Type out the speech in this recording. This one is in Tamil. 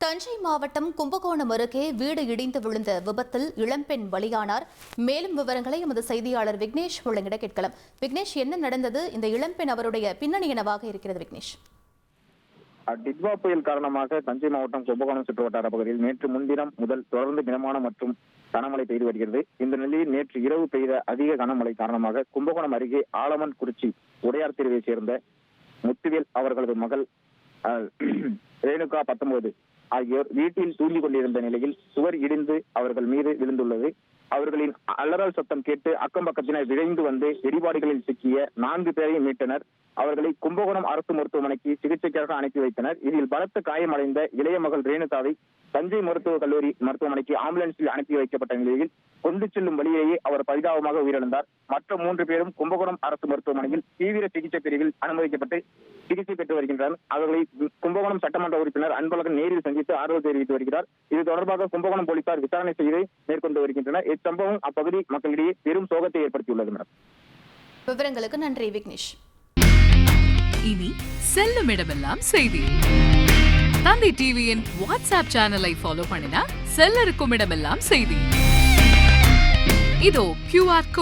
தஞ்சை மாவட்டம் கும்பகோணம் அருகே வீடு இடிந்து விழுந்த விபத்தில் இளம்பெண் பலியானார். மேலும் விவரங்களை எமது செய்தியாளர் விக்னேஷ் வழங்கிட கேட்கலாம். விக்னேஷ், என்ன நடந்தது? இந்த இளம்பெண் அவருடைய பின்னணி என்னவாக இருக்கிறது? விக்னேஷ், டிட்வா புயல் காரணமாக தஞ்சை மாவட்டம் கும்பகோணம் சுற்றுவட்டார பகுதியில் நேற்று முன்தினம் முதல் தொடர்ந்து மிதமான மற்றும் கனமழை பெய்து வருகிறது. இந்த நிலையில் நேற்று இரவு பெய்த அதிக கனமழை காரணமாக கும்பகோணம் அருகே ஆலமன் குறிச்சி உடையார் தெருவை சேர்ந்த முத்துவேல் அவர்களது மகள் ரேணுகா 19 ஆகியோர் வீட்டில் தூங்கிக் கொண்டிருந்த நிலையில் சுவர் இடிந்து அவர்கள் மீது விழுந்துள்ளது. அவர்களின் அலறல் சத்தம் கேட்டு அக்கம் பக்கத்தினர் விரைந்து வந்து இடிபாடுகளில் சிக்கிய 4 பேரையும் மீட்டனர். அவர்களை கும்பகோணம் அரசு மருத்துவமனைக்கு சிகிச்சைக்காக அனுப்பி வைத்தனர். இதில் பலத்த காயமடைந்த இளைய மகள் ரேணுகாவை தஞ்சை மருத்துவக் கல்லூரி மருத்துவமனைக்கு ஆம்புலன்ஸில் அனுப்பி வைக்கப்பட்ட நிலையில் கொண்டு செல்லும் வழியிலேயே அவர் பரிதாபமாக உயிரிழந்தார். மற்ற 3 பேரும் கும்பகோணம் அரசு மருத்துவமனையில் தீவிர சிகிச்சை பிரிவில் அனுமதிக்கப்பட்டு சிகிச்சை பெற்று வருகின்றனர். அவர்களை கும்பகோணம் சட்டமன்ற உறுப்பினர் அன்பழகன் நேரில் சந்தித்து ஆறுதல் தெரிவித்து வருகிறார். இது தொடர்பாக கும்பகோணம் போலீசார் விசாரணை செய்து மேற்கொண்டு வருகின்றனர். இச்சம்பவம் அப்பகுதி மக்களிடையே பெரும் சோகத்தை ஏற்படுத்தியுள்ளது. மேடம், விவரங்களுக்கு நன்றி விக்னேஷ். இனி செல்லும் இடமெல்லாம் செய்தி. தந்தை டிவியின் வாட்ஸ்அப் சேனலை ஃபாலோ பண்ணினா செல்ல இருக்கும் இடமெல்லாம் செய்தி. இதோ QR